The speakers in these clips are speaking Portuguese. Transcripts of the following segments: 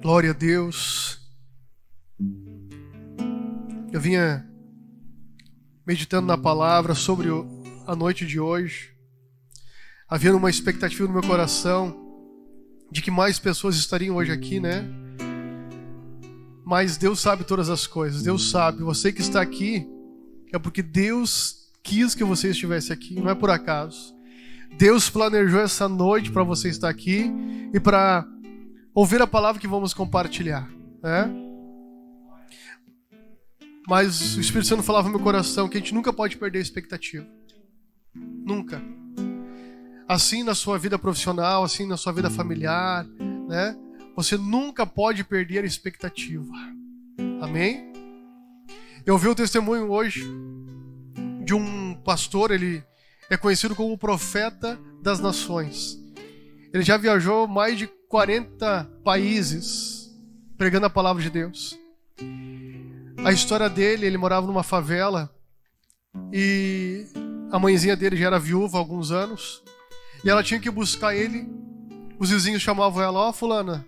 Glória a Deus. Eu vinha meditando na palavra sobre a noite de hoje, havendo uma expectativa no meu coração de que mais pessoas estariam hoje aqui, né? Mas Deus sabe todas as coisas, Deus sabe. Você que está aqui é porque Deus quis que você estivesse aqui, não é por acaso. Deus planejou essa noite para você estar aqui e para ouvir a palavra que vamos compartilhar, né? Mas o Espírito Santo falava no meu coração que a gente nunca pode perder a expectativa. Nunca. Assim na sua vida profissional, assim na sua vida familiar, né? Você nunca pode perder a expectativa. Amém? Eu ouvi o testemunho hoje de um pastor, ele é conhecido como o profeta das nações. Ele já viajou mais de 40 países pregando a palavra de Deus. A história dele, ele morava numa favela e a mãezinha dele já era viúva há alguns anos e ela tinha que buscar ele. Os vizinhos chamavam ela: ó, fulana,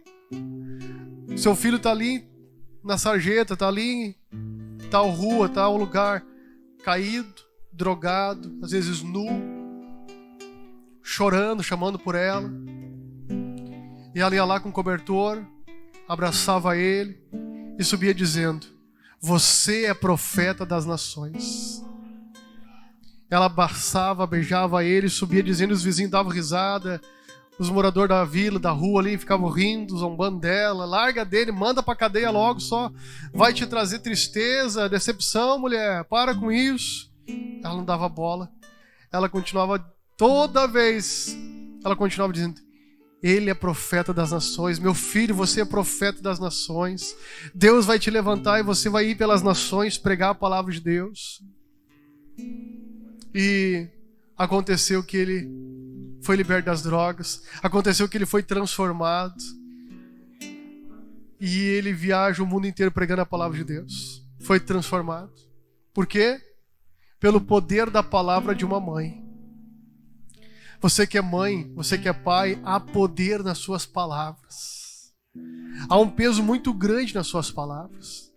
seu filho tá ali na sarjeta, tá ali em tal rua, tal lugar, caído, drogado, às vezes nu, chorando, chamando por ela. E ela ia lá com o cobertor, abraçava ele e subia dizendo: você é profeta das nações. Ela abraçava, beijava ele, subia dizendo, os vizinhos davam risada, os moradores da vila, da rua ali, ficavam rindo, zombando dela. Larga dele, manda pra cadeia logo, só vai te trazer tristeza, decepção, mulher, para com isso. Ela não dava bola. Ela continuava, toda vez, ela continuava dizendo: ele é profeta das nações. Meu filho, você é profeta das nações. Deus vai te levantar e você vai ir pelas nações pregar a palavra de Deus. E aconteceu que ele foi liberto das drogas. Aconteceu que ele foi transformado. E ele viaja o mundo inteiro pregando a palavra de Deus. Foi transformado. Por quê? Pelo poder da palavra de uma mãe. Você que é mãe, você que é pai, há poder nas suas palavras. Há um peso muito grande nas suas palavras.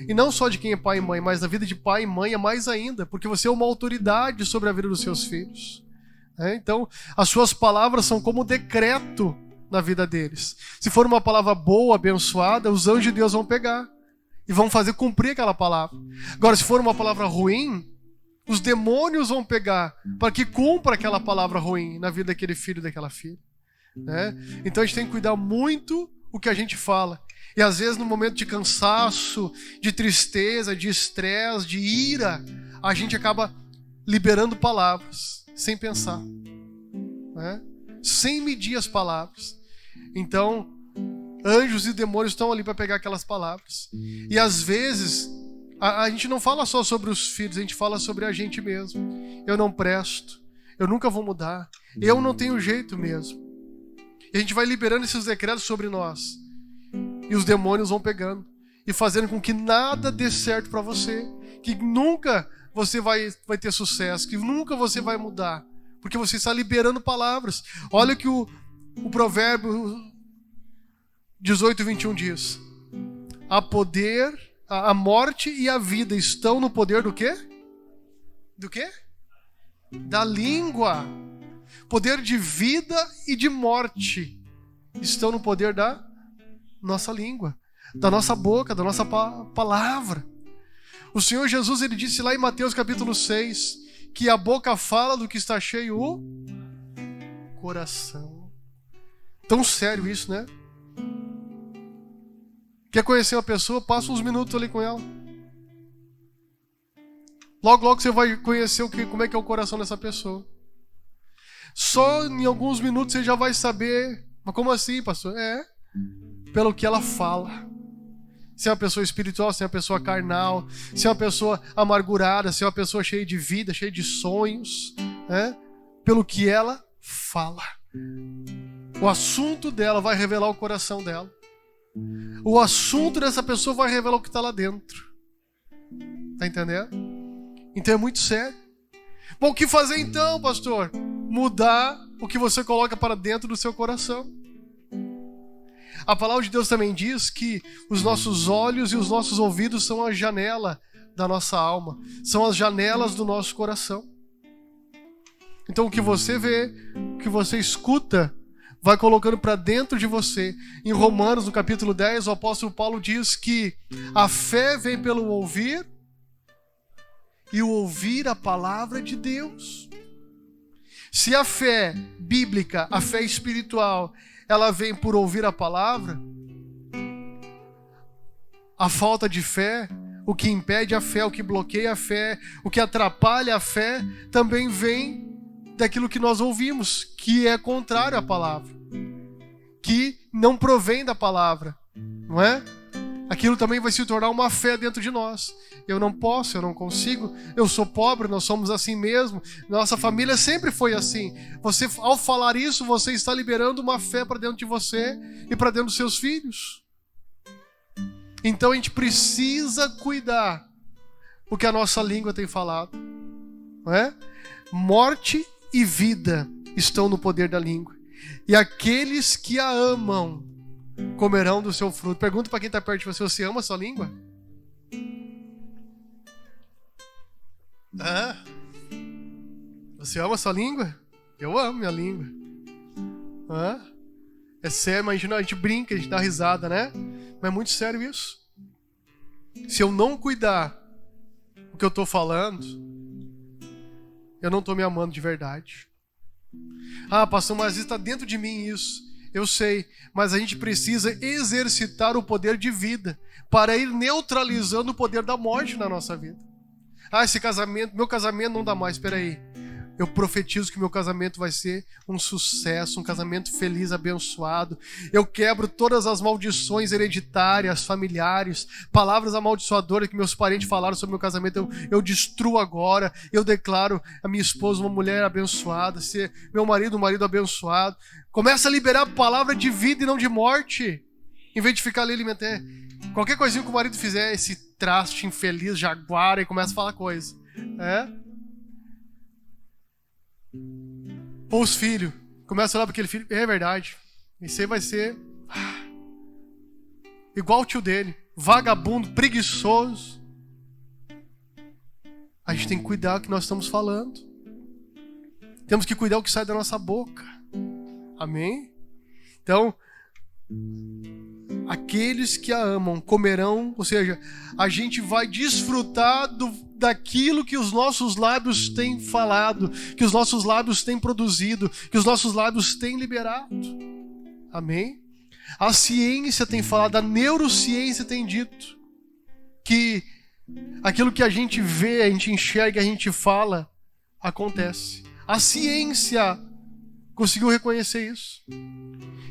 E não só de quem é pai e mãe, mas na vida de pai e mãe é mais ainda, porque você é uma autoridade sobre a vida dos seus filhos. Então, as suas palavras são como decreto na vida deles. Se for uma palavra boa, abençoada, os anjos de Deus vão pegar e vão fazer cumprir aquela palavra. Agora, se for uma palavra ruim, os demônios vão pegar para que cumpra aquela palavra ruim na vida daquele filho, daquela filha. Então a gente tem que cuidar muito o que a gente fala. E às vezes no momento de cansaço, de tristeza, de estresse, de ira, a gente acaba liberando palavras sem pensar, sem medir as palavras. Então anjos e demônios estão ali para pegar aquelas palavras. E às vezes a gente não fala só sobre os filhos, a gente fala sobre a gente mesmo. Eu não presto, eu nunca vou mudar, eu não tenho jeito mesmo. E a gente vai liberando esses decretos sobre nós. E os demônios vão pegando e fazendo com que nada dê certo para você. Que nunca você vai ter sucesso, que nunca você vai mudar. Porque você está liberando palavras. Olha o que o provérbio 18:21 diz. A morte e a vida estão no poder do quê? Do quê? Da língua. Poder de vida e de morte estão no poder da nossa língua, da nossa boca, da nossa palavra. O Senhor Jesus, ele disse lá em Mateus capítulo 6, que a boca fala do que está cheio o coração. Tão sério isso, né? Quer conhecer uma pessoa? Passa uns minutos ali com ela. Logo, logo você vai conhecer como é que é o coração dessa pessoa. Só em alguns minutos você já vai saber. Mas como assim, pastor? Pelo que ela fala. Se é uma pessoa espiritual, se é uma pessoa carnal, se é uma pessoa amargurada, se é uma pessoa cheia de vida, cheia de sonhos. Pelo que ela fala. O assunto dela vai revelar o coração dela. O assunto dessa pessoa vai revelar o que está lá dentro. Tá entendendo? Então é muito sério. Bom, o que fazer então, pastor? Mudar o que você coloca para dentro do seu coração. A palavra de Deus também diz que os nossos olhos e os nossos ouvidos são a janela da nossa alma, são as janelas do nosso coração. Então o que você vê, o que você escuta, vai colocando para dentro de você. Em Romanos, no capítulo 10, o apóstolo Paulo diz que a fé vem pelo ouvir e o ouvir a palavra de Deus. Se a fé bíblica, a fé espiritual, ela vem por ouvir a palavra, a falta de fé, o que impede a fé, o que bloqueia a fé, o que atrapalha a fé, também vem daquilo que nós ouvimos, que é contrário à palavra, que não provém da palavra, não é? Aquilo também vai se tornar uma fé dentro de nós. Eu não posso, eu não consigo, eu sou pobre, nós somos assim mesmo, nossa família sempre foi assim. Você, ao falar isso, você está liberando uma fé para dentro de você e para dentro dos seus filhos. Então a gente precisa cuidar o que a nossa língua tem falado, não é? Morte e vida estão no poder da língua, e aqueles que a amam comerão do seu fruto. Pergunta para quem está perto de você: você ama a sua língua? Você ama a sua língua? Eu amo minha língua. É sério, imagina, a gente brinca, a gente dá risada, né? Mas é muito sério isso. Se eu não cuidar do que eu estou falando, eu não estou me amando de verdade. Pastor, mas está dentro de mim isso. Eu sei, mas a gente precisa exercitar o poder de vida para ir neutralizando o poder da morte na nossa vida. Esse casamento, meu casamento não dá mais, espera aí. Eu profetizo que meu casamento vai ser um sucesso, um casamento feliz, abençoado. Eu quebro todas as maldições hereditárias, familiares, palavras amaldiçoadoras que meus parentes falaram sobre meu casamento. Eu destruo agora. Eu declaro a minha esposa uma mulher abençoada, ser meu marido um marido abençoado. Começa a liberar a palavra de vida e não de morte, em vez de ficar ali alimentando. Qualquer coisinha que o marido fizer, esse traste infeliz, jaguara, e começa a falar coisa. Ou os filhos, começa a olhar para aquele filho, é verdade, esse aí vai ser igual o tio dele, vagabundo, preguiçoso. A gente tem que cuidar do que nós estamos falando. Temos que cuidar do que sai da nossa boca. Amém? Então, aqueles que a amam comerão, ou seja, a gente vai desfrutar daquilo que os nossos lábios têm falado, que os nossos lábios têm produzido, que os nossos lábios têm liberado. Amém? A ciência tem falado, a neurociência tem dito que aquilo que a gente vê, a gente enxerga, a gente fala, acontece. A ciência conseguiu reconhecer isso,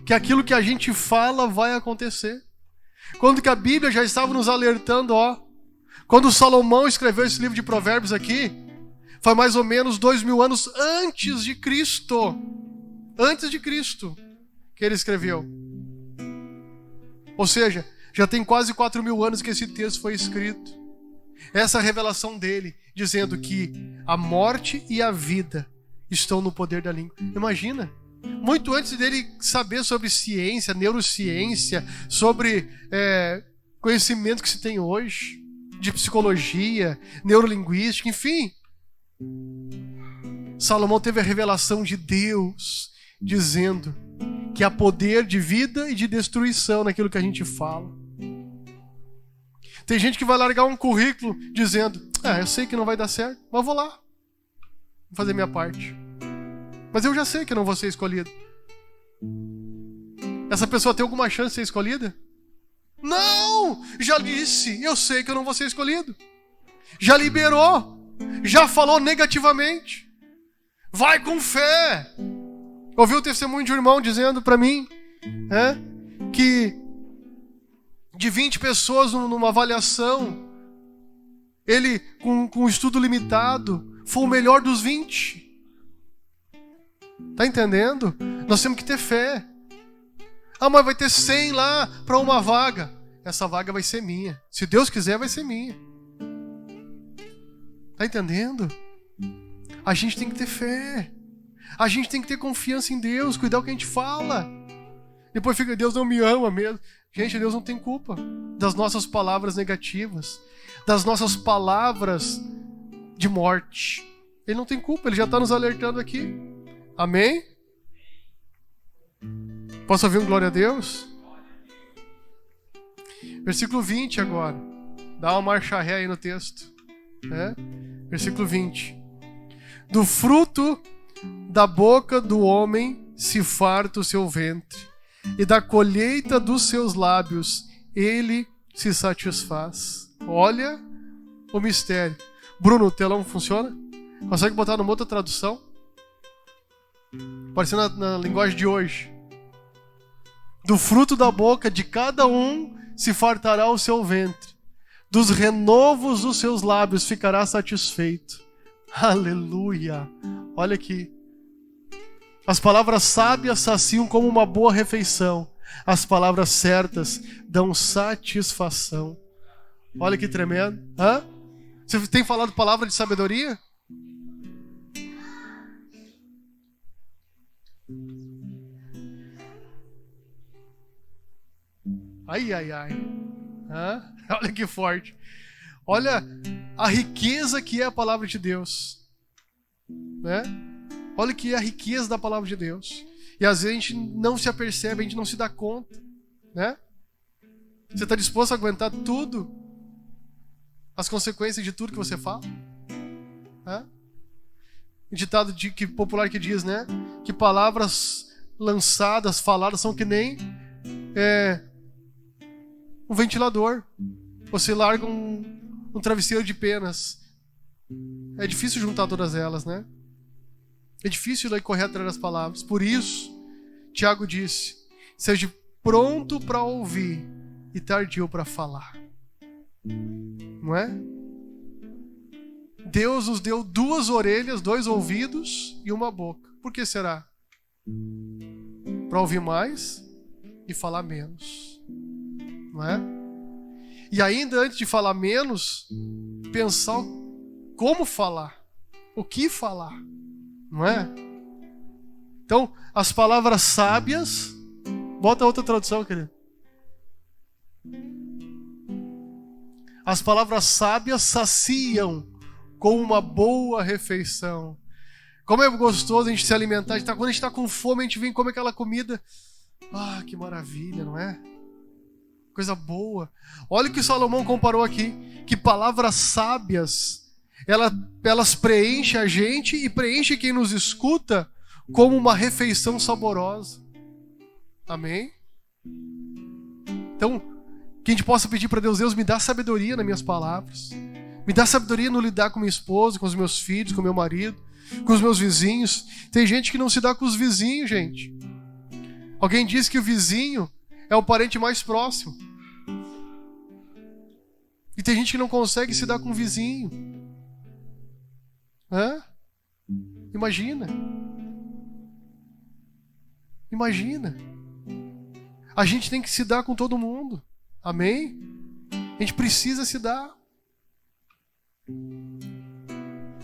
que aquilo que a gente fala vai acontecer. Quando que a Bíblia já estava nos alertando, quando Salomão escreveu esse livro de Provérbios aqui, foi mais ou menos 2000 anos antes de Cristo. Antes de Cristo que ele escreveu. Ou seja, já tem quase 4000 anos que esse texto foi escrito. Essa revelação dele, dizendo que a morte e a vida estão no poder da língua. Imagina, muito antes dele saber sobre ciência, neurociência, sobre conhecimento que se tem hoje, de psicologia, neurolinguística, enfim. Salomão teve a revelação de Deus, dizendo que há poder de vida e de destruição naquilo que a gente fala. Tem gente que vai largar um currículo dizendo: eu sei que não vai dar certo, mas vou lá, vou fazer minha parte. Mas eu já sei que eu não vou ser escolhido. Essa pessoa tem alguma chance de ser escolhida? Não! Já disse, eu sei que eu não vou ser escolhido. Já liberou. Já falou negativamente. Vai com fé. Ouvi o testemunho de um irmão dizendo para mim que de 20 pessoas numa avaliação, ele, com um estudo limitado, foi o melhor dos 20. Tá entendendo? Nós temos que ter fé. Mas vai ter 100 lá para uma vaga. Essa vaga vai ser minha. Se Deus quiser, vai ser minha. Tá entendendo? A gente tem que ter fé. A gente tem que ter confiança em Deus, cuidar do que a gente fala. Depois fica, Deus não me ama mesmo. Gente, Deus não tem culpa das nossas palavras negativas, das nossas palavras de morte. Ele não tem culpa, ele já está nos alertando aqui. Amém? Posso ouvir um glória a Deus? Versículo 20 agora. Dá uma marcha ré aí no texto. Versículo 20. Do fruto da boca do homem se farta o seu ventre, e da colheita dos seus lábios ele se satisfaz. Olha o mistério. Bruno, o telão funciona? Consegue botar numa outra tradução? Pode ser na linguagem de hoje. Do fruto da boca de cada um se fartará o seu ventre, dos renovos dos seus lábios ficará satisfeito. Aleluia! Olha aqui. As palavras sábias saciam como uma boa refeição. As palavras certas dão satisfação. Olha que tremendo. Você tem falado palavra de sabedoria? Ai, ai, ai. Olha que forte. Olha a riqueza que é a palavra de Deus. Né? Olha que é a riqueza da palavra de Deus. E às vezes a gente não se apercebe, a gente não se dá conta. Né? Você está disposto a aguentar tudo? As consequências de tudo que você fala? Um ditado popular que diz, né? Que palavras lançadas, faladas, são que nem um ventilador. Você larga um travesseiro de penas. É difícil juntar todas elas, né? É difícil ir correr atrás das palavras. Por isso, Tiago disse: seja pronto para ouvir e tardio para falar. Não é? Deus nos deu 2 orelhas, 2 ouvidos e uma boca. Por que será? Para ouvir mais e falar menos. Não é? E ainda antes de falar menos, pensar como falar, o que falar. Não é? Então, as palavras sábias... Bota outra tradução, querido. As palavras sábias saciam com uma boa refeição. Como é gostoso a gente se alimentar. Quando a gente está com fome, a gente vem comer aquela comida. Que maravilha, não é? Coisa boa. Olha o que Salomão comparou aqui. Que palavras sábias, elas preenchem a gente e preenchem quem nos escuta como uma refeição saborosa. Amém? Então, que a gente possa pedir para Deus: Deus, me dá sabedoria nas minhas palavras. Me dá sabedoria no lidar com minha esposa, com os meus filhos, com meu marido, com os meus vizinhos. Tem gente que não se dá com os vizinhos, gente. Alguém disse que o vizinho é o parente mais próximo. E tem gente que não consegue se dar com o vizinho. Imagina. Imagina. A gente tem que se dar com todo mundo. Amém? A gente precisa se dar.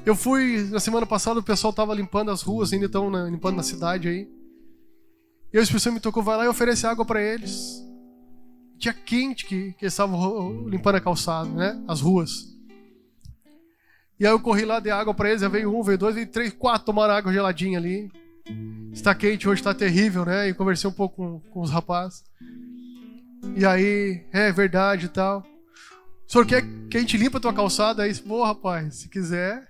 Eu fui, na semana passada, o pessoal estava limpando as ruas, ainda estão limpando na cidade aí. E a Espírito me tocou: vai lá e oferece água para eles. Dia quente que eles estavam limpando a calçada, né? As ruas. E aí eu corri lá, dei água para eles, já veio 1, veio 2, veio 3, 4 tomaram água geladinha ali. Está quente, hoje está terrível, né? E conversei um pouco com os rapazes. E aí, é verdade e tal. O senhor quer que a gente limpe a tua calçada? Aí, pô, rapaz, se quiser.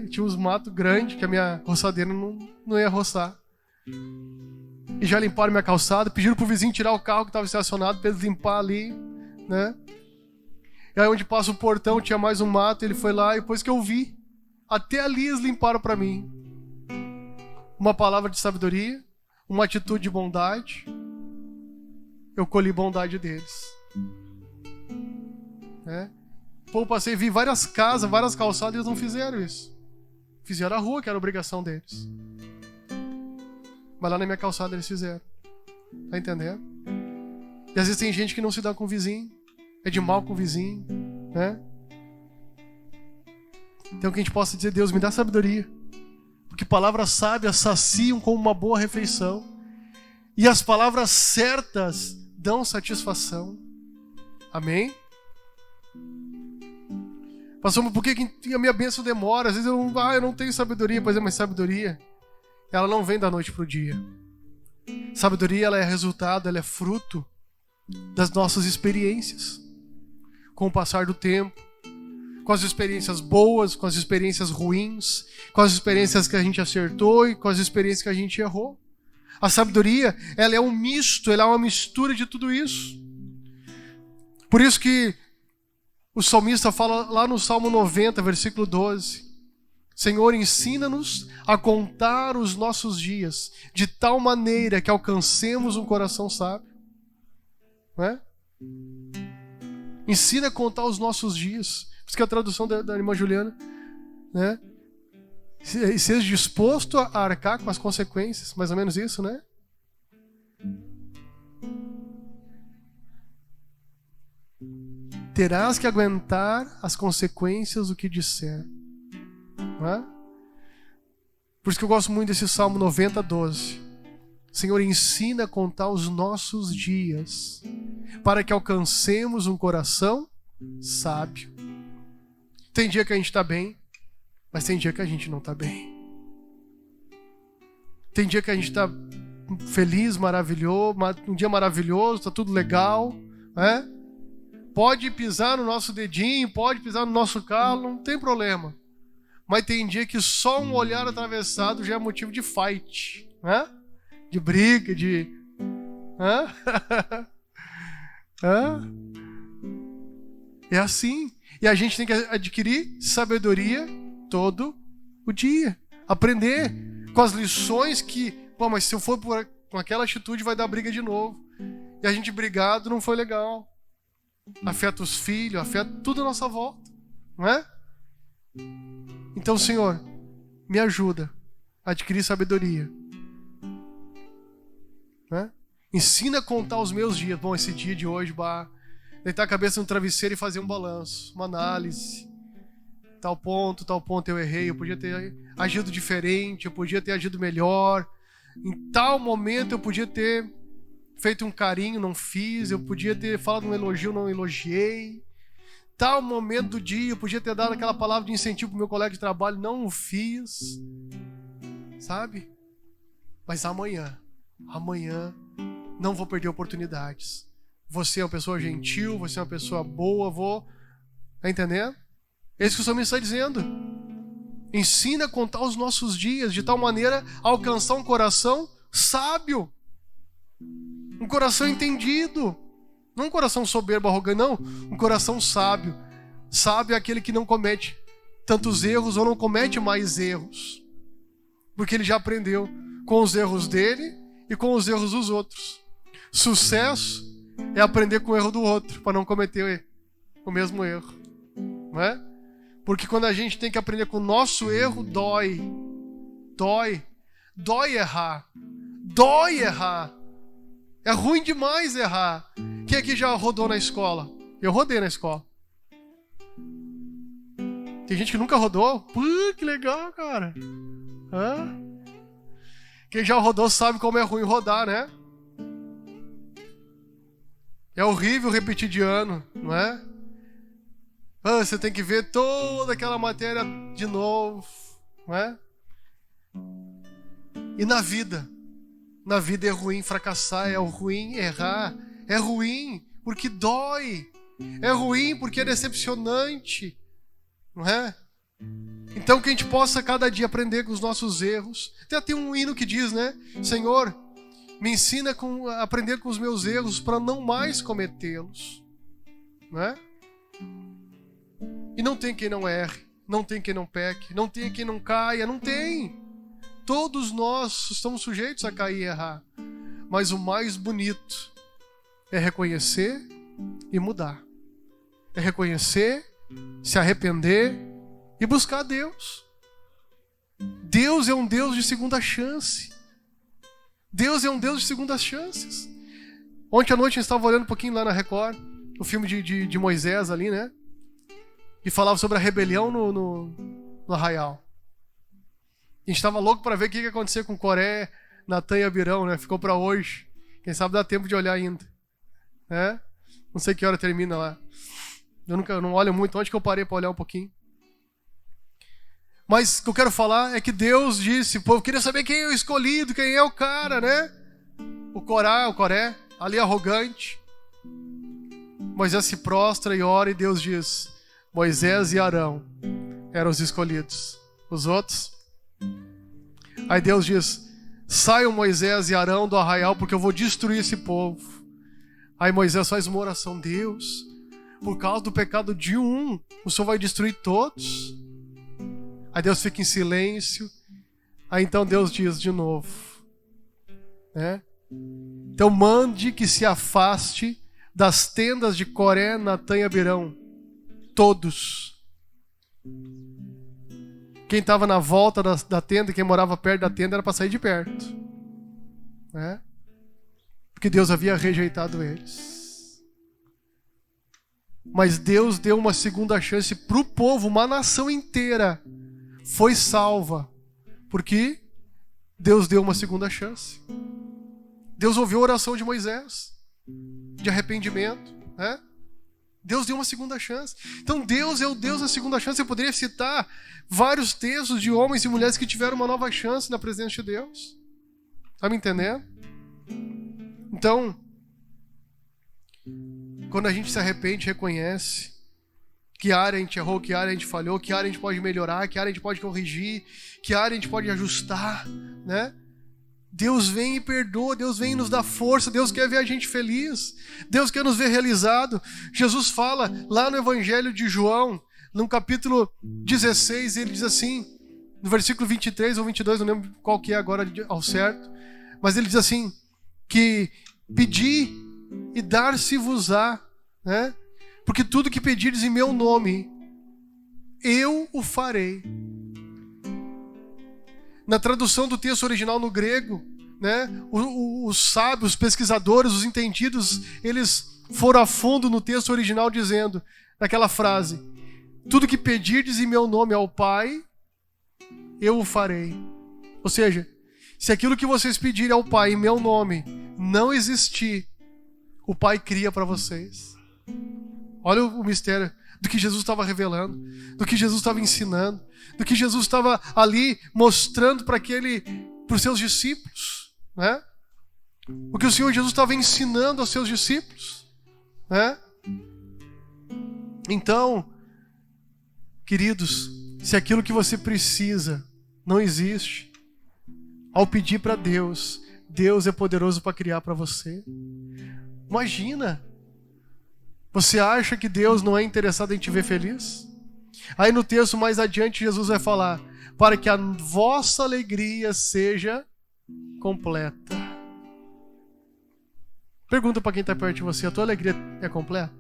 Tinha uns matos grandes que a minha roçadeira não ia roçar. E já limparam minha calçada, pediram pro vizinho tirar o carro que estava estacionado para eles limpar ali, né? E aí onde passa o portão tinha mais um mato, ele foi lá, e depois que eu vi, até ali eles limparam para mim. Uma palavra de sabedoria, uma atitude de bondade, eu colhi bondade deles. Pô, passei, vi várias casas, várias calçadas, e eles não fizeram isso. Fizeram a rua, que era a obrigação deles. Mas lá na minha calçada eles fizeram. Tá entendendo? E às vezes tem gente que não se dá com o vizinho, é de mal com o vizinho, né? Então que a gente possa dizer: Deus, me dá sabedoria. Porque palavras sábias saciam como uma boa refeição. E as palavras certas dão satisfação. Amém? Pastor, por que a minha bênção demora? Às vezes eu não tenho sabedoria. Pois é, mas sabedoria, ela não vem da noite para o dia. Sabedoria, ela é resultado, ela é fruto das nossas experiências. Com o passar do tempo, com as experiências boas, com as experiências ruins, com as experiências que a gente acertou e com as experiências que a gente errou. A sabedoria, ela é um misto, ela é uma mistura de tudo isso. Por isso que o salmista fala lá no Salmo 90, versículo 12: Senhor, ensina-nos a contar os nossos dias de tal maneira que alcancemos um coração sábio. Não é? Ensina a contar os nossos dias. Por isso que a tradução da irmã Juliana, né? Seja disposto a arcar com as consequências, mais ou menos isso, né? Terás que aguentar as consequências do que disser. Não é? Por isso que eu gosto muito desse Salmo 90, 12. Senhor, ensina a contar os nossos dias, para que alcancemos um coração sábio. Tem dia que a gente está bem, mas tem dia que a gente não está bem. Tem dia que a gente está feliz, maravilhoso, um dia maravilhoso, está tudo legal, né? Pode pisar no nosso dedinho, pode pisar no nosso calo, não tem problema. Mas tem dia que só um olhar atravessado já é motivo de fight, né? De briga, de... É assim. E a gente tem que adquirir sabedoria todo o dia. Aprender com as lições que... mas se eu for com aquela atitude vai dar briga de novo. E a gente brigado não foi legal. Afeta os filhos, afeta tudo à nossa volta. Não é? Então, Senhor, me ajuda a adquirir sabedoria. Né? Ensina a contar os meus dias. Bom, esse dia de hoje, deitar a cabeça no travesseiro e fazer um balanço, uma análise. Tal ponto eu errei, eu podia ter agido diferente, eu podia ter agido melhor. Em tal momento eu podia ter feito um carinho, não fiz. Eu podia ter falado um elogio, não elogiei. Tal momento do dia eu podia ter dado aquela palavra de incentivo pro meu colega de trabalho, não o fiz. Sabe? Mas amanhã não vou perder oportunidades. Você é uma pessoa gentil, você é uma pessoa boa, tá entendendo? É isso que o salmista está dizendo. Ensina a contar os nossos dias de tal maneira a alcançar um coração sábio. Um coração entendido. Não um coração soberbo, arrogante, não. Um coração sábio. Sábio é aquele que não comete tantos erros ou não comete mais erros. Porque ele já aprendeu com os erros dele e com os erros dos outros. Sucesso é aprender com o erro do outro, para não cometer o mesmo erro. Não é? Porque quando a gente tem que aprender com o nosso erro, dói. Dói errar. É ruim demais errar. Quem aqui já rodou na escola? Eu rodei na escola. Tem gente que nunca rodou? Que legal, cara. Quem já rodou sabe como é ruim rodar, né? É horrível repetir de ano, não é? Você tem que ver toda aquela matéria de novo, não é? E na vida é ruim fracassar, é ruim errar, é ruim porque dói, é ruim porque é decepcionante, não é? Então que a gente possa cada dia aprender com os nossos erros. Até tem um hino que diz, né? Senhor, me ensina a aprender com os meus erros para não mais cometê-los, não é? E não tem quem não erre, não tem quem não peque, não tem quem não caia, não tem. Todos nós estamos sujeitos a cair e errar. Mas o mais bonito é reconhecer e mudar. É reconhecer, se arrepender e buscar Deus. Deus é um Deus de segunda chance. Deus é um Deus de segundas chances. Ontem à noite a gente estava olhando um pouquinho lá na Record, o filme de Moisés ali, né? E falava sobre a rebelião no arraial. A gente estava louco para ver o que ia acontecer com Coreia, Natan e Abirão, né? Ficou para hoje. Quem sabe dá tempo de olhar ainda. Né? Não sei que hora termina lá. Eu não olho muito. Onde que eu parei para olhar um pouquinho? Mas o que eu quero falar é que Deus disse, pô, eu queria saber quem é o escolhido, quem é o cara, né? O Coré, ali arrogante. Moisés se prostra e ora e Deus diz, Moisés e Arão eram os escolhidos. Os outros? Aí Deus diz, saiam Moisés e Arão do arraial porque eu vou destruir esse povo. Aí Moisés faz uma oração, Deus, por causa do pecado de um, o Senhor vai destruir todos? Aí Deus fica em silêncio. Aí então Deus diz de novo, né? Então mande que se afaste das tendas de Coré, Natan e Abirão, todos. Quem estava na volta da tenda, quem morava perto da tenda, era para sair de perto, né? Porque Deus havia rejeitado eles. Mas Deus deu uma segunda chance para o povo, uma nação inteira foi salva, porque Deus deu uma segunda chance. Deus ouviu a oração de Moisés, de arrependimento, né? Deus deu uma segunda chance. Então Deus é o Deus da segunda chance. Eu poderia citar vários textos de homens e mulheres que tiveram uma nova chance na presença de Deus. Tá me entendendo? Então, quando a gente se arrepende, reconhece que área a gente errou, que área a gente falhou, que área a gente pode melhorar, que área a gente pode corrigir, que área a gente pode ajustar, né? Deus vem e perdoa, Deus vem e nos dá força, Deus quer ver a gente feliz, Deus quer nos ver realizado. Jesus fala lá no Evangelho de João, no capítulo 16, ele diz assim, no versículo 23 ou 22, não lembro qual que é agora ao certo, mas ele diz assim, que pedi e dar-se-vos-á, né? Porque tudo que pedirdes em meu nome, eu o farei. Na tradução do texto original no grego, né, os sábios, os pesquisadores, os entendidos, eles foram a fundo no texto original dizendo, naquela frase, tudo que pedirdes em meu nome ao Pai, eu o farei. Ou seja, se aquilo que vocês pedirem ao Pai em meu nome não existir, o Pai cria para vocês. Olha o mistério do que Jesus estava revelando, do que Jesus estava ensinando, do que Jesus estava ali mostrando para os seus discípulos, né? O que o Senhor Jesus estava ensinando aos seus discípulos, né? Então, queridos, se aquilo que você precisa não existe, ao pedir para Deus, Deus é poderoso para criar para você. Imagina! Você acha que Deus não é interessado em te ver feliz? Aí no texto mais adiante Jesus vai falar, para que a vossa alegria seja completa. Pergunta para quem está perto de você, a tua alegria é completa?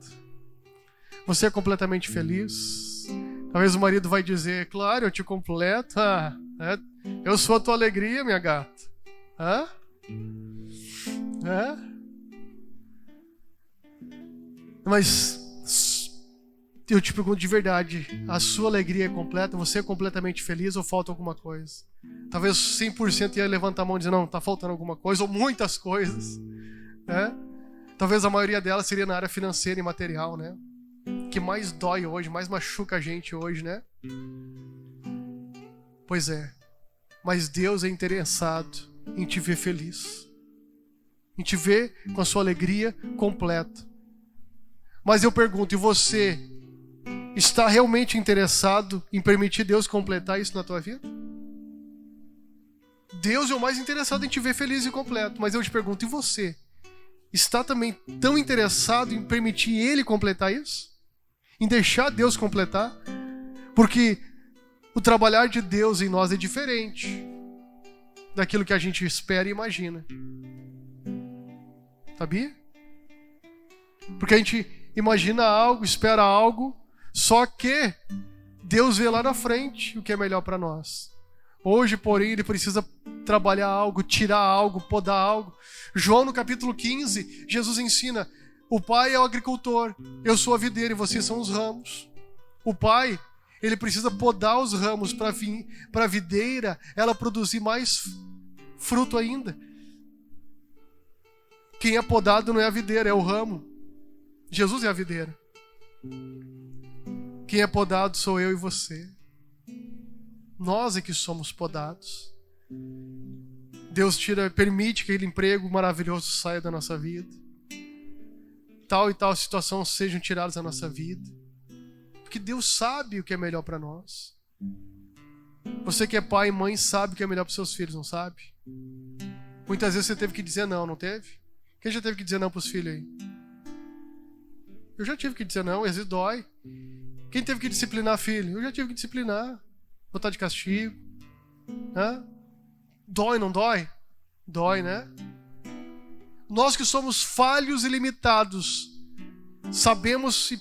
Você é completamente feliz? Talvez o marido vai dizer, claro, eu te completo. Eu sou a tua alegria, minha gata. Mas eu te pergunto de verdade, a sua alegria é completa? Você é completamente feliz ou falta alguma coisa? Talvez 100% ia levantar a mão e dizer, não, está faltando alguma coisa, ou muitas coisas, né? Talvez a maioria delas seria na área financeira e material, né? Que mais dói hoje, mais machuca a gente hoje, né? Pois é, mas Deus é interessado em te ver feliz, em te ver com a sua alegria completa. Mas eu pergunto, e você está realmente interessado em permitir Deus completar isso na tua vida? Deus é o mais interessado em te ver feliz e completo, mas eu te pergunto, e você? Está também tão interessado em permitir Ele completar isso? Em deixar Deus completar? Porque o trabalhar de Deus em nós é diferente daquilo que a gente espera e imagina. Sabia? Porque a gente imagina algo, espera algo, só que Deus vê lá na frente o que é melhor para nós. Hoje, porém, Ele precisa trabalhar algo, tirar algo, podar algo. João, no capítulo 15, Jesus ensina, o Pai é o agricultor, eu sou a videira e vocês são os ramos. O Pai, Ele precisa podar os ramos para a videira, ela produzir mais fruto ainda. Quem é podado não é a videira, é o ramo. Jesus é a videira. Quem é podado sou eu e você. Nós é que somos podados. Deus permite que aquele emprego maravilhoso saia da nossa vida. Tal e tal situação sejam tiradas da nossa vida. Porque Deus sabe o que é melhor para nós. Você que é pai e mãe sabe o que é melhor para seus filhos, não sabe? Muitas vezes você teve que dizer não, não teve? Quem já teve que dizer não para os filhos aí? Eu já tive que dizer não, às vezes dói. Quem teve que disciplinar filho? Eu já tive que disciplinar. Botar de castigo. Né? Dói, não dói? Dói, né? Nós que somos falhos e limitados, sabemos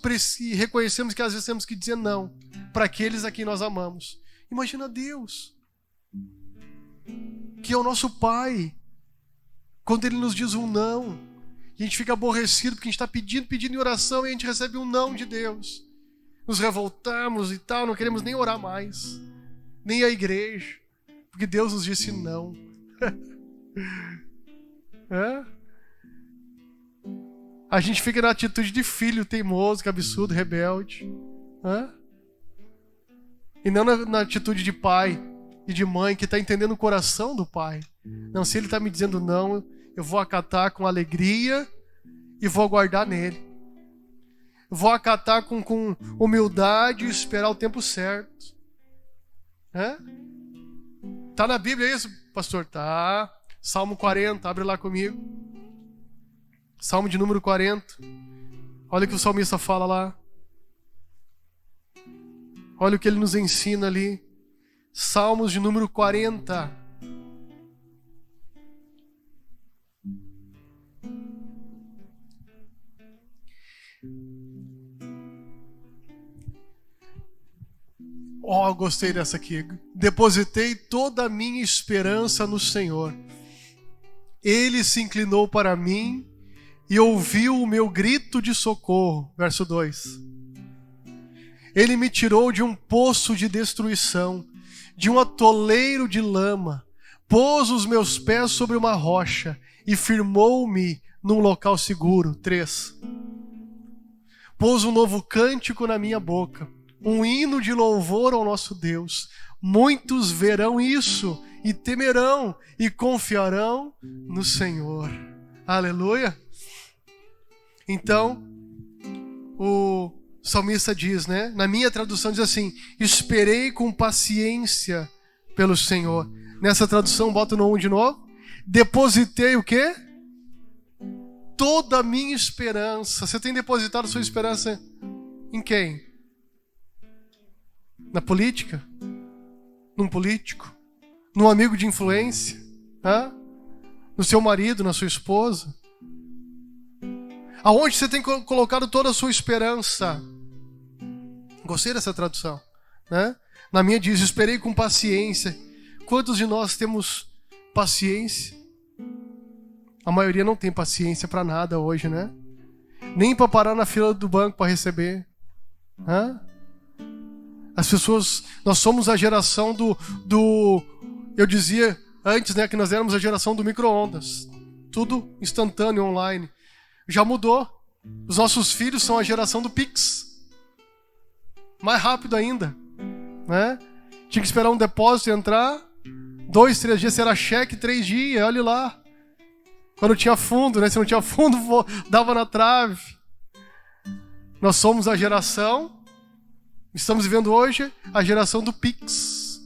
e reconhecemos que às vezes temos que dizer não para aqueles a quem nós amamos. Imagina Deus, que é o nosso Pai, quando Ele nos diz um não, e a gente fica aborrecido porque a gente está pedindo em oração e a gente recebe um não de Deus. Nos revoltamos e tal, não queremos nem orar mais, nem a igreja, porque Deus nos disse não. É? A gente fica na atitude de filho teimoso, cabeçudo, rebelde. É? E não na atitude de pai e de mãe que está entendendo o coração do pai. Não, se ele está me dizendo não, eu vou acatar com alegria e vou aguardar nele. Vou acatar com humildade e esperar o tempo certo. É? Tá na Bíblia isso, pastor? Tá. Salmo 40, abre lá comigo. Salmo de número 40. Olha o que o salmista fala lá. Olha o que ele nos ensina ali. Salmos de número 40. Oh, gostei dessa aqui. Depositei toda a minha esperança no Senhor. Ele se inclinou para mim e ouviu o meu grito de socorro. Verso 2. Ele me tirou de um poço de destruição, de um atoleiro de lama, pôs os meus pés sobre uma rocha e firmou-me num local seguro. 3. Pôs um novo cântico na minha boca, um hino de louvor ao nosso Deus. Muitos verão isso e temerão e confiarão no Senhor. Aleluia! Então, o salmista diz, né? Na minha tradução diz assim: esperei com paciência pelo Senhor. Nessa tradução, bota no 1 de novo. Depositei o quê? Toda a minha esperança. Você tem depositado sua esperança em quem? Na política? Num político? Num amigo de influência? Hã? No seu marido, na sua esposa? Aonde você tem colocado toda a sua esperança? Gostei dessa tradução, né? Na minha diz, esperei com paciência. Quantos de nós temos paciência? A maioria não tem paciência para nada hoje, né? Nem para parar na fila do banco para receber. Hã? As pessoas, nós somos a geração eu dizia antes, né, que nós éramos a geração do micro-ondas. Tudo instantâneo, online. Já mudou. Os nossos filhos são a geração do Pix. Mais rápido ainda, né? Tinha que esperar um depósito entrar, 2, 3 dias, se era cheque, 3 dias, olha lá. Quando tinha fundo, né? Se não tinha fundo, dava na trave. Nós somos a geração, estamos vivendo hoje, a geração do Pix.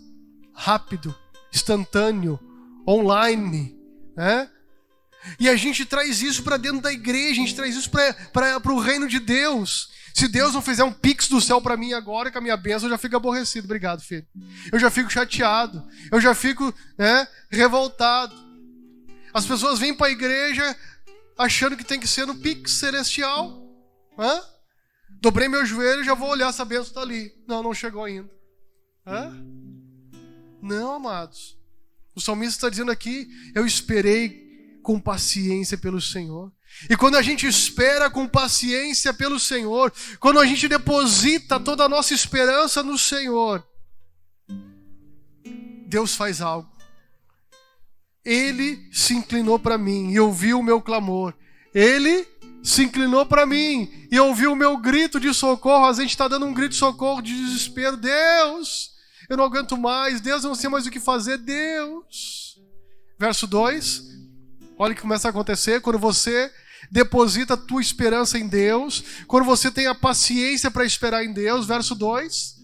Rápido, instantâneo, online, né? E a gente traz isso para dentro da igreja, a gente traz isso para o reino de Deus. Se Deus não fizer um pix do céu para mim agora, com a minha bênção, eu já fico aborrecido. Obrigado, filho. Eu já fico chateado. Eu já fico, né, revoltado. As pessoas vêm para a igreja achando que tem que ser no pix celestial. Hã? Dobrei meu joelho e já vou olhar se a bênção está ali. Não, não chegou ainda. Hã? Não, amados. O salmista está dizendo aqui, eu esperei com paciência pelo Senhor. E quando a gente espera com paciência pelo Senhor, quando a gente deposita toda a nossa esperança no Senhor, Deus faz algo. Ele se inclinou para mim e ouviu o meu clamor. Ele se inclinou para mim e ouviu o meu grito de socorro. A gente está dando um grito de socorro, de desespero. Deus, eu não aguento mais. Deus, eu não sei mais o que fazer. Deus. Verso 2. Olha o que começa a acontecer quando você deposita a tua esperança em Deus. Quando você tem a paciência para esperar em Deus. Verso 2.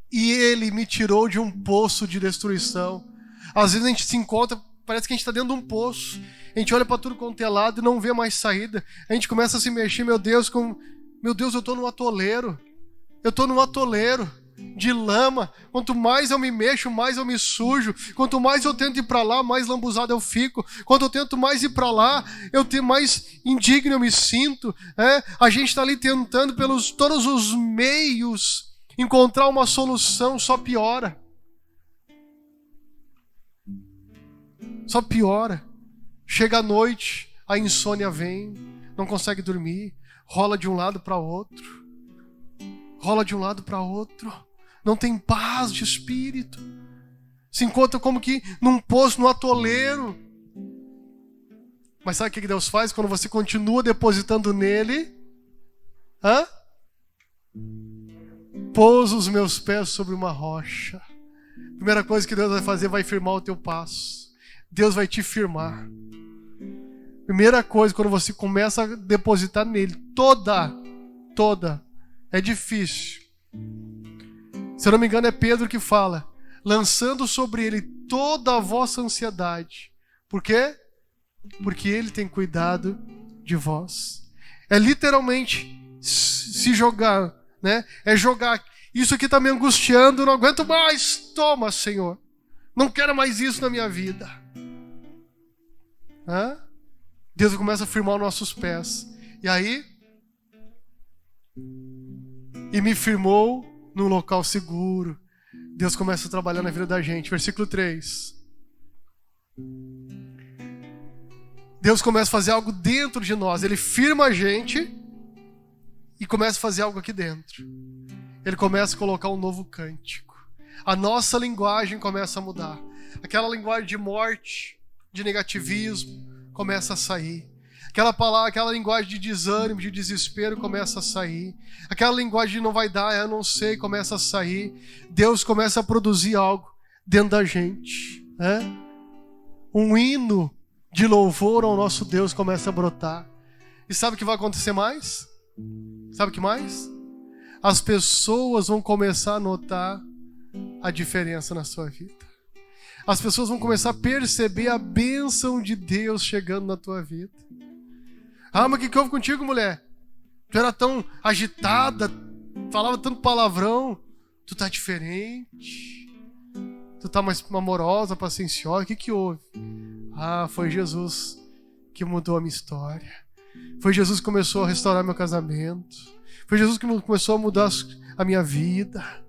E Ele me tirou de um poço de destruição. Às vezes a gente se encontra, parece que a gente está dentro de um poço. A gente olha para tudo quanto é lado e não vê mais saída. A gente começa a se mexer, meu Deus, eu estou num atoleiro. Eu estou num atoleiro de lama. Quanto mais eu me mexo, mais eu me sujo. Quanto mais eu tento ir para lá, mais lambuzado eu fico. Quanto eu tento mais ir para lá, mais indigno eu me sinto. A gente está ali tentando pelos todos os meios encontrar uma solução, só piora. Só piora. Chega a noite, a insônia vem, não consegue dormir, rola de um lado para outro. Rola de um lado para outro. Não tem paz de espírito. Se encontra como que num poço, num atoleiro. Mas sabe o que Deus faz quando você continua depositando nele? Pôs os meus pés sobre uma rocha. Primeira coisa que Deus vai fazer, vai firmar o teu passo. Deus vai te firmar. Primeira coisa, quando você começa a depositar nele, toda, é difícil. Se eu não me engano, é Pedro que fala, lançando sobre ele toda a vossa ansiedade. Por quê? Porque ele tem cuidado de vós. É literalmente se jogar, né? É jogar. Isso aqui está me angustiando, eu não aguento mais. Toma, Senhor. Não quero mais isso na minha vida. Deus começa a firmar os nossos pés. E aí? E me firmou num local seguro. Deus começa a trabalhar na vida da gente. Versículo 3. Deus começa a fazer algo dentro de nós. Ele firma a gente e começa a fazer algo aqui dentro. Ele começa a colocar um novo cântico. A nossa linguagem começa a mudar. Aquela linguagem de morte, de negativismo, começa a sair. Aquela linguagem de desânimo, de desespero começa a sair. Aquela linguagem de não vai dar, eu não sei, começa a sair. Deus começa a produzir algo dentro da gente. Um hino de louvor ao nosso Deus começa a brotar. E sabe o que vai acontecer mais? Sabe o que mais? As pessoas vão começar a notar a diferença na sua vida. As pessoas vão começar a perceber a bênção de Deus chegando na tua vida. Mas o que houve contigo, mulher? Tu era tão agitada, falava tanto palavrão. Tu tá diferente. Tu tá mais amorosa, pacienciosa. O que houve? Foi Jesus que mudou a minha história. Foi Jesus que começou a restaurar meu casamento. Foi Jesus que começou a mudar a minha vida.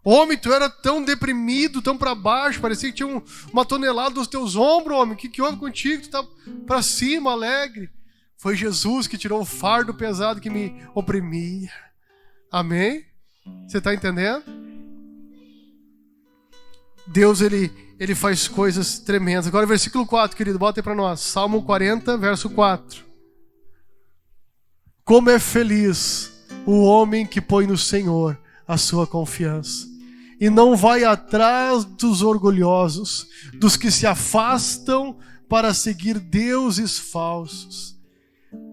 Homem, tu era tão deprimido, tão para baixo, parecia que tinha uma tonelada nos teus ombros, homem. O que houve contigo? Tu tá para cima, alegre. Foi Jesus que tirou o fardo pesado que me oprimia. Amém? Você está entendendo? Deus, ele faz coisas tremendas. Agora, versículo 4, querido, bota aí para nós. Salmo 40, verso 4. Como é feliz o homem que põe no Senhor a sua confiança e não vai atrás dos orgulhosos, dos que se afastam para seguir deuses falsos.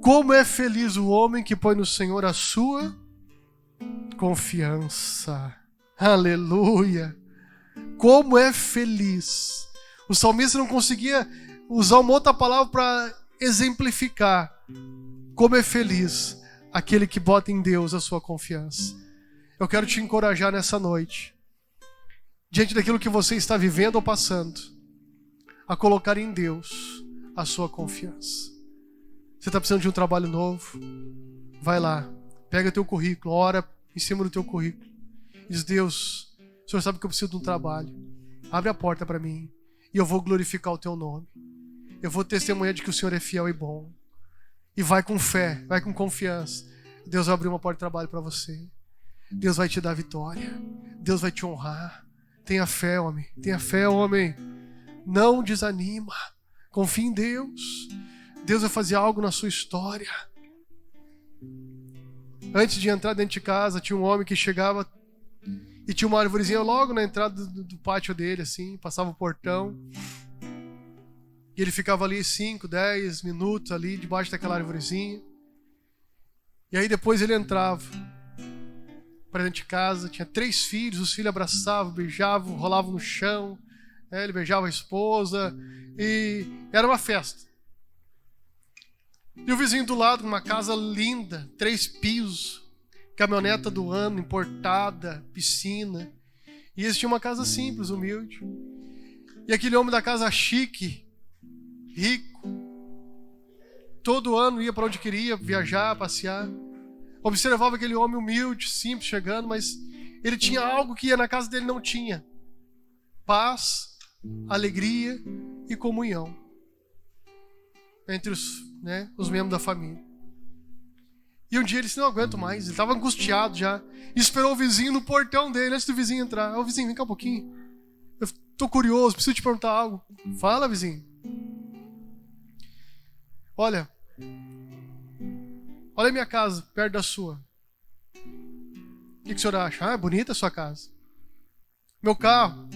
Como é feliz o homem que põe no Senhor a sua confiança. Aleluia! Como é feliz. O salmista não conseguia usar uma outra palavra para exemplificar como é feliz aquele que bota em Deus a sua confiança. Eu quero te encorajar nessa noite, diante daquilo que você está vivendo ou passando, a colocar em Deus a sua confiança. Você está precisando de um trabalho novo? Vai lá, pega teu currículo, ora em cima do teu currículo. Diz: Deus, o Senhor sabe que eu preciso de um trabalho. Abre a porta para mim e eu vou glorificar o teu nome. Eu vou testemunhar de que o Senhor é fiel e bom. E vai com fé, vai com confiança. Deus vai abrir uma porta de trabalho para você. Deus vai te dar vitória. Deus vai te honrar. Tenha fé, homem. Tenha fé, homem. Não desanima. Confie em Deus. Deus vai fazer algo na sua história. Antes de entrar dentro de casa, tinha um homem que chegava e tinha uma árvorezinha logo na entrada do pátio dele, assim, passava o portão. E ele ficava ali 5, 10 minutos ali debaixo daquela árvorezinha. E aí depois ele entrava para dentro de casa, tinha 3 filhos, os filhos abraçavam, beijavam, rolavam no chão, né? Ele beijava a esposa e era uma festa. E o vizinho do lado, uma casa linda, 3 pisos, caminhoneta do ano, importada, piscina. E eles tinham uma casa simples, humilde. E aquele homem da casa chique, rico, todo ano ia para onde queria, viajar, passear. Observava aquele homem humilde, simples, chegando, mas ele tinha algo que na casa dele não tinha: paz, alegria e comunhão entre os membros da família. E um dia ele disse: não aguento mais. Ele estava angustiado já. E esperou o vizinho no portão dele, antes do vizinho entrar. Ô vizinho, vem cá um pouquinho. Eu estou curioso, preciso te perguntar algo. Fala, vizinho. Olha a minha casa, perto da sua. O que o senhor acha? Ah, é bonita a sua casa. Meu carro.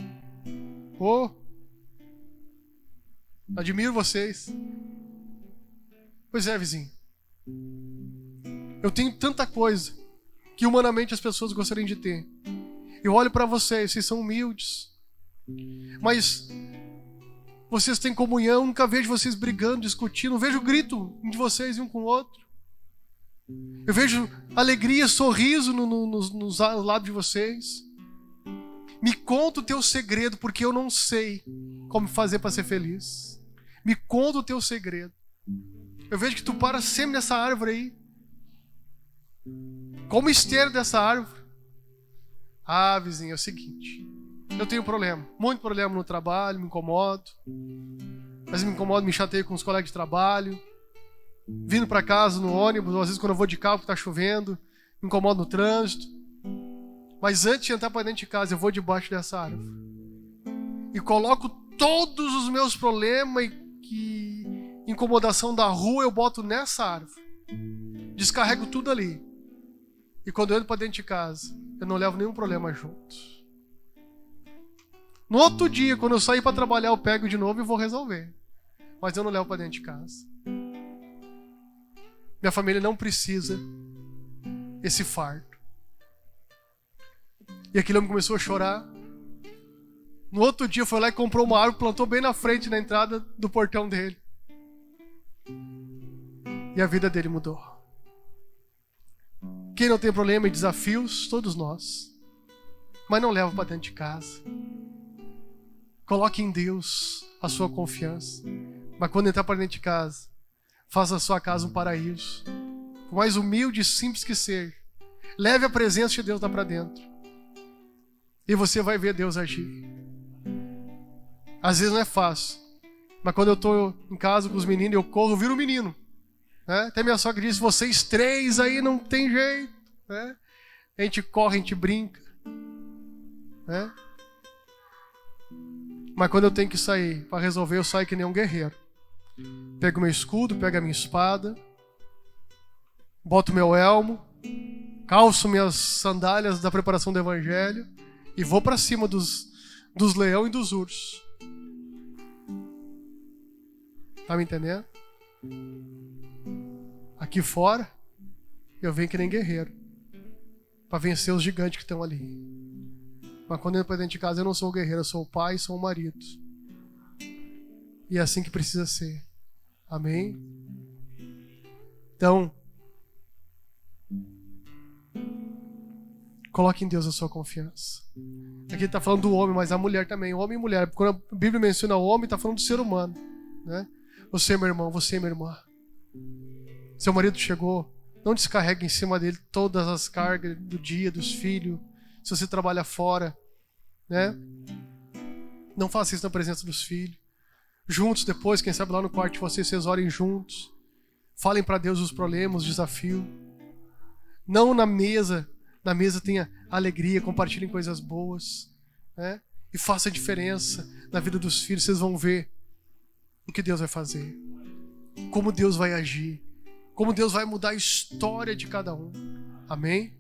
Admiro vocês. Pois é, vizinho. Eu tenho tanta coisa que humanamente as pessoas gostariam de ter. Eu olho para vocês são humildes. Mas vocês têm comunhão, nunca vejo vocês brigando, discutindo. Não vejo grito de vocês um com o outro. Eu vejo alegria, sorriso nos lados de vocês. Me conta o teu segredo, porque eu não sei como fazer para ser feliz. Me conta o teu segredo. Eu vejo que tu para sempre nessa árvore aí. Qual o mistério dessa árvore? Ah, vizinho, é o seguinte. Eu tenho problema, muito problema no trabalho, me incomodo. Mas me incomodo, me chateio com os colegas de trabalho. Vindo para casa no ônibus, ou às vezes quando eu vou de carro porque tá chovendo, me incomodo no trânsito. Mas antes de entrar para dentro de casa, eu vou debaixo dessa árvore e coloco todos os meus problemas e incomodação da rua, eu boto nessa árvore. Descarrego tudo ali. E quando eu entro para dentro de casa, eu não levo nenhum problema junto. No outro dia, quando eu sair para trabalhar, eu pego de novo e vou resolver. Mas eu não levo para dentro de casa. Minha família não precisa esse fardo. E aquele homem começou a chorar. No outro dia foi lá e comprou uma árvore, plantou bem na frente, na entrada do portão dele. E a vida dele mudou. Quem não tem problema e desafios? Todos nós. Mas não leva para dentro de casa. Coloque em Deus a sua confiança. Mas quando entrar para dentro de casa, faça a sua casa um paraíso. Por mais humilde e simples que seja, leve a presença de Deus lá para dentro. E você vai ver Deus agir. Às vezes não é fácil. Mas quando eu estou em casa com os meninos, eu corro, eu viro um menino. Né? Até minha sogra disse: vocês 3 aí não tem jeito. Né? A gente corre, a gente brinca. Né? Mas quando eu tenho que sair para resolver, eu saio que nem um guerreiro. Pego meu escudo, pego a minha espada, boto meu elmo, calço minhas sandálias da preparação do evangelho e vou para cima dos leões e dos ursos. Tá me entendendo? Aqui fora, eu venho que nem guerreiro para vencer os gigantes que estão ali. Mas quando eu entro para dentro de casa, eu não sou o guerreiro, eu sou o pai, sou o marido. E é assim que precisa ser. Amém? Então, coloque em Deus a sua confiança. Aqui está falando do homem, mas a mulher também. Homem e mulher. Quando a Bíblia menciona o homem, está falando do ser humano. Né? Você, meu irmão, você, minha irmã. Seu marido chegou, não descarregue em cima dele todas as cargas do dia, dos filhos. Se você trabalha fora, né? Não faça isso na presença dos filhos. Juntos depois, quem sabe lá no quarto de vocês orem juntos. Falem para Deus os problemas, os desafios. Não na mesa. Na mesa tenha alegria, compartilhem coisas boas. Né? e faça a diferença na vida dos filhos. Vocês vão ver o que Deus vai fazer, como Deus vai agir, como Deus vai mudar a história de cada um. Amém?